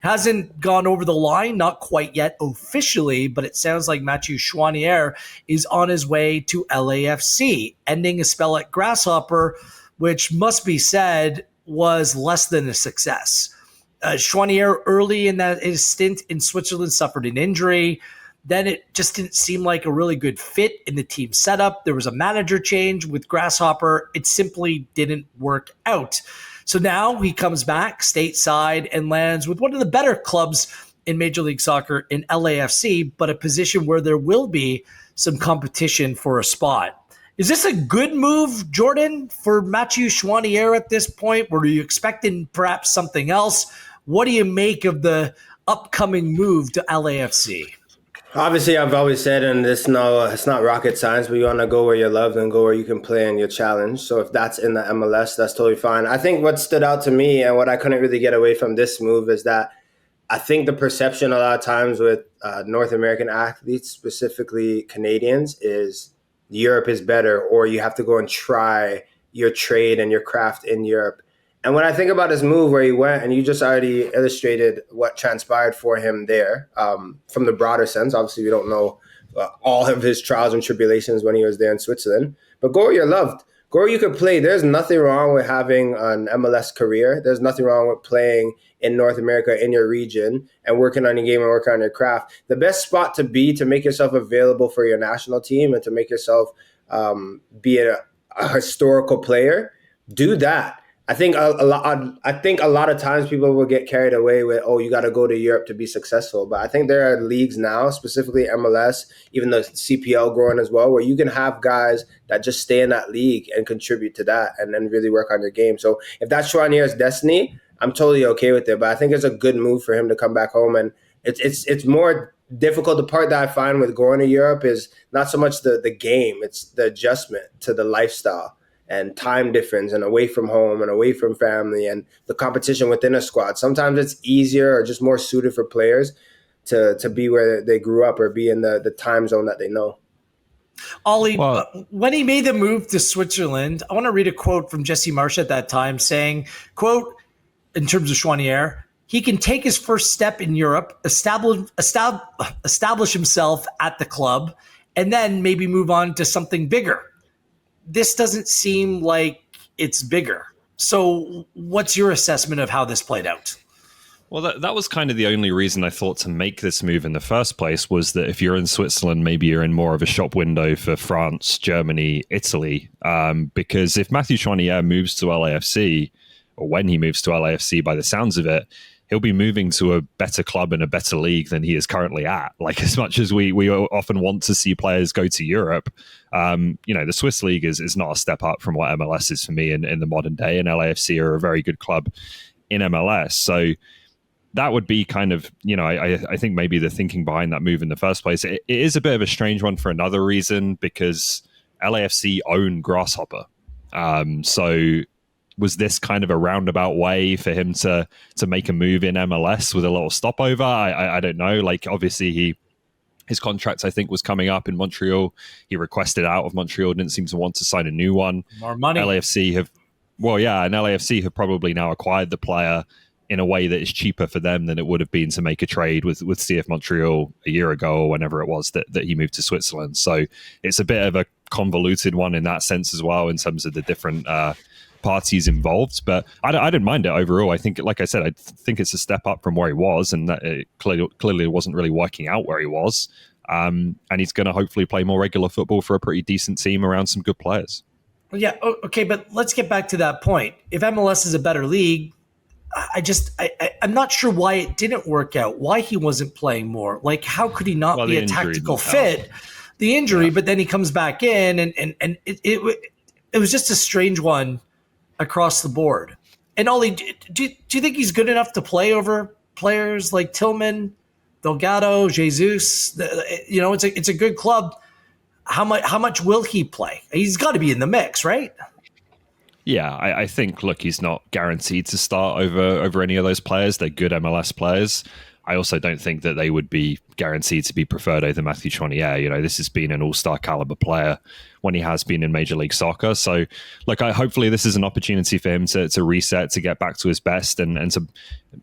Hasn't gone over the line, not quite yet officially, but it sounds like Mathieu Choinière is on his way to LAFC, ending a spell at Grasshopper, which must be said was less than a success. Choinière, early in his stint in Switzerland, suffered an injury. Then it just didn't seem like a really good fit in the team setup. There was a manager change with Grasshopper. It simply didn't work out. So now he comes back stateside and lands with one of the better clubs in Major League Soccer in LAFC, but a position where there will be some competition for a spot. Is this a good move, Jordan, for Mathieu Choinière at this point? Were you expecting perhaps something else? What do you make of the upcoming move to LAFC? Obviously, I've always said, and it's not rocket science, but you want to go where you're loved and go where you can play and you're challenged. So if that's in the MLS, that's totally fine. I think what stood out to me and what I couldn't really get away from this move is that I think the perception a lot of times with North American athletes, specifically Canadians, is Europe is better, or you have to go and try your trade and your craft in Europe. And when I think about his move where he went, and you just already illustrated what transpired for him there, from the broader sense, obviously we don't know all of his trials and tribulations when he was there in Switzerland, but go where you're loved. Go where you can play. There's nothing wrong with having an MLS career. There's nothing wrong with playing in North America, in your region, and working on your game and working on your craft. The best spot to be, to make yourself available for your national team and to make yourself be a historical player, do that. I think a lot of times people will get carried away with, oh, you got to go to Europe to be successful. But I think there are leagues now, specifically MLS, even the CPL growing as well, where you can have guys that just stay in that league and contribute to that and then really work on your game. So if that's Choinier's destiny, I'm totally okay with it. But I think it's a good move for him to come back home. And it's more difficult. The part that I find with going to Europe is not so much the game, it's the adjustment to the lifestyle and time difference and away from home and away from family and the competition within a squad. Sometimes it's easier or just more suited for players to be where they grew up or be in the time zone that they know. Ollie, when he made the move to Switzerland, I want to read a quote from Jesse Marsh at that time saying, quote, in terms of Choinière, he can take his first step in Europe, establish himself at the club, and then maybe move on to something bigger. This doesn't seem like it's bigger. So what's your assessment of how this played out? Well, that was kind of the only reason I thought to make this move in the first place, was that if you're in Switzerland, maybe you're in more of a shop window for France, Germany, Italy. Because if Mathieu Choinière moves to LAFC, or when he moves to LAFC, by the sounds of it, he'll be moving to a better club in a better league than he is currently at. Like, as much as we often want to see players go to Europe, the Swiss league is not a step up from what MLS is for me in the modern day, and LAFC are a very good club in MLS. So that would be kind of, I think maybe the thinking behind that move in the first place. It is a bit of a strange one for another reason, because LAFC own Grasshopper. So was this kind of a roundabout way for him to make a move in MLS with a little stopover? I don't know. Like, obviously his contract, I think, was coming up in Montreal. He requested out of Montreal, didn't seem to want to sign a new one. More money. LAFC have probably now acquired the player in a way that is cheaper for them than it would have been to make a trade with CF Montreal a year ago or whenever it was that he moved to Switzerland. So it's a bit of a convoluted one in that sense as well, in terms of the different parties involved. But I didn't mind it overall. I think, like I said, I think it's a step up from where he was, and that it clearly wasn't really working out where he was. And he's going to hopefully play more regular football for a pretty decent team around some good players. Yeah, okay, but let's get back to that point. If MLS is a better league, I'm not sure why it didn't work out, why he wasn't playing more. Like, how could he not be a tactical fit? The injury, but then he comes back in, and it was just a strange one across the board. And Ollie, do you think he's good enough to play over players like Tillman, Delgado, Jesus? It's a good club. How much will he play? He's got to be in the mix, right? Yeah, I think, look, he's not guaranteed to start over any of those players. They're good MLS players. I also don't think that they would be guaranteed to be preferred over Mathieu Choinière. You know, this has been an all-star caliber player when he has been in Major League Soccer. So, like, hopefully this is an opportunity for him to reset, to get back to his best, and to,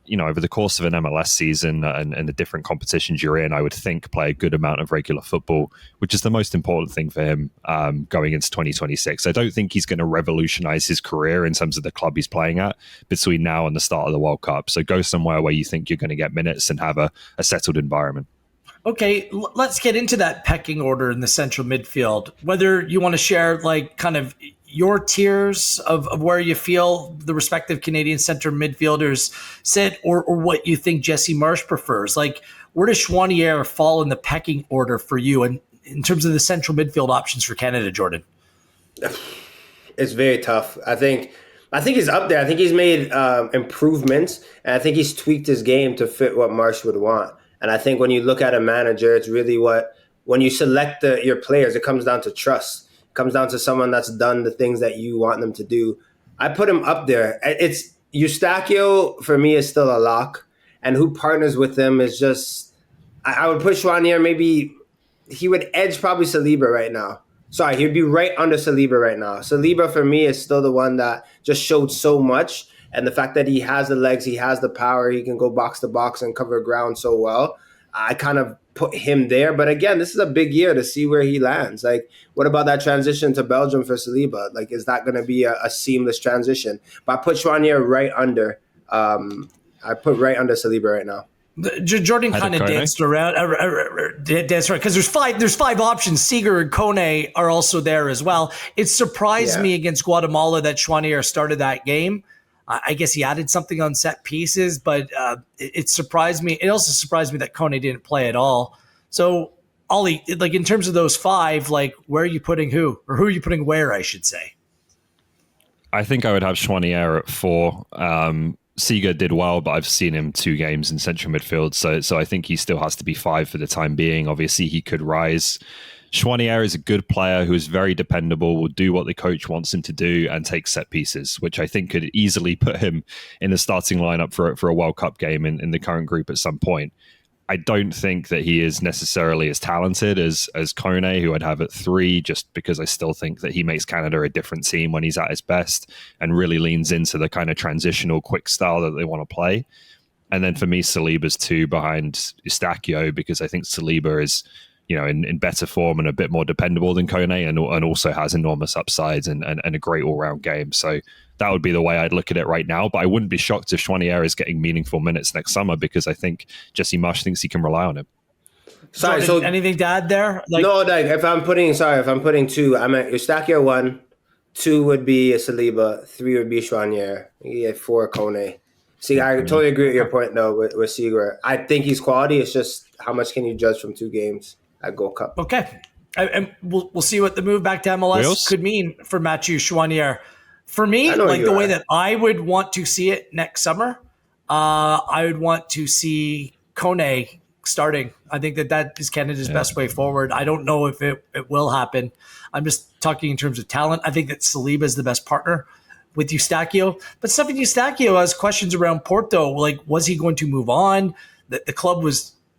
you know, over the course of an MLS season and the different competitions you're in, I would think play a good amount of regular football, which is the most important thing for him going into 2026. I don't think he's going to revolutionize his career in terms of the club he's playing at between now and the start of the World Cup. So go somewhere where you think you're going to get minutes and have a settled environment. Okay, let's get into that pecking order in the central midfield. Whether you want to share like kind of your tiers of where you feel the respective Canadian center midfielders sit, or what you think Jesse Marsch prefers. Like, where does Choinière fall in the pecking order for you, and in terms of the central midfield options for Canada, Jordan? It's very tough. I think he's up there. I think he's made improvements, and I think he's tweaked his game to fit what Marsch would want. And I think when you look at a manager, it's really when you select your players, it comes down to trust. It comes down to someone that's done the things that you want them to do. I put him up there. It's Eustachio, for me, is still a lock. And who partners with him is just, I would put Choinière, maybe he would edge probably Saliba right now. Sorry, he'd be right under Saliba right now. Saliba, for me, is still the one that just showed so much. And the fact that he has the legs, he has the power, he can go box to box and cover ground so well, I kind of put him there. But again, this is a big year to see where he lands. Like, what about that transition to Belgium for Saliba? Like, is that going to be a seamless transition? But I put Choinière right under. I put right under Saliba right now. Jordan kind of danced around, because there's five options. Seeger and Kone are also there as well. It surprised me against Guatemala that Choinière started that game. I guess he added something on set pieces, but it surprised me. It also surprised me that Kone didn't play at all. So, Ollie, like, in terms of those five, like, where are you putting who? Or who are you putting where, I should say? I think I would have Choinière at 4. Seeger did well, but I've seen him 2 games in central midfield, so I think he still has to be 5 for the time being. Obviously, he could rise. Choinière is a good player who is very dependable, will do what the coach wants him to do, and take set pieces, which I think could easily put him in the starting lineup for a World Cup game in the current group at some point. I don't think that he is necessarily as talented as Kone, who I'd have at 3, just because I still think that he makes Canada a different team when he's at his best and really leans into the kind of transitional quick style that they want to play. And then for me, Saliba's 2 behind Eustachio, because I think Saliba is, you know, in better form and a bit more dependable than Kone, and also has enormous upsides and a great all-round game. So that would be the way I'd look at it right now. But I wouldn't be shocked if Choinière is getting meaningful minutes next summer, because I think Jesse Marsch thinks he can rely on him. Sorry, so anything to add there? No, like, if I'm putting 2, I'm at Eustachio 1, 2 would be Saliba, 3 would be Choinière, 4 Kone. See, I totally agree with your point, though, with Seeger. I think he's quality. It's just how much can you judge from 2 games at Gold Cup? Okay. And we'll see what the move back to MLS could mean for Mathieu Choinière. For me, like, the way that I would want to see it next summer, I would want to see Kone starting. I think that is Canada's best way forward. I don't know if it will happen. I'm just talking in terms of talent. I think that Saliba is the best partner with Eustachio. But Stephen Eustachio has questions around Porto. Like, was he going to move on? The club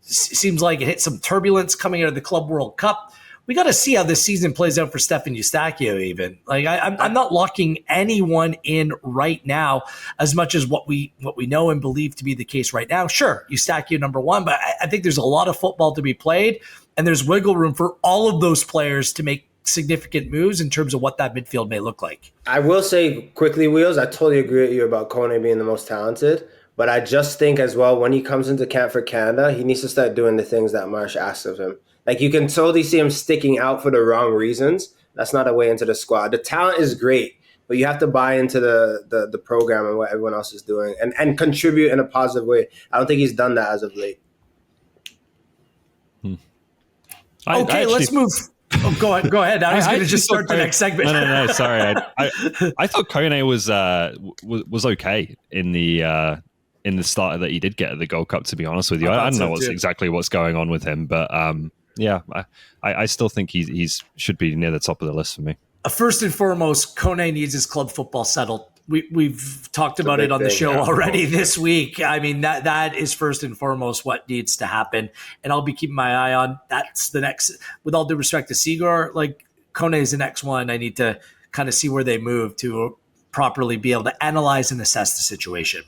seems like it hit some turbulence coming out of the Club World Cup. We got to see how this season plays out for Stephen Eustachio even. Like, I'm not locking anyone in right now as much as what we know and believe to be the case right now. Sure, Eustachio number 1, but I think there's a lot of football to be played, and there's wiggle room for all of those players to make significant moves in terms of what that midfield may look like. I will say quickly, Wheels, I totally agree with you about Kone being the most talented, but I just think as well, when he comes into camp for Canada, he needs to start doing the things that Marsch asks of him. Like, you can totally see him sticking out for the wrong reasons. That's not a way into the squad. The talent is great, but you have to buy into the program and what everyone else is doing and contribute in a positive way. I don't think he's done that as of late. Let's move. Oh, go ahead. I was going to just start the next segment. No. Sorry. I thought Kone was okay in the start that he did get at the Gold Cup, to be honest with you. I don't know exactly what's going on with him, but I still think he should be near the top of the list for me. First and foremost, Kone needs his club football settled. we've talked about it on the show already this week. I mean, that is first and foremost what needs to happen. And I'll be keeping my eye on. That's the next, with all due respect to Seagar, like Kone is the next one. I need to kind of see where they move to properly be able to analyze and assess the situation.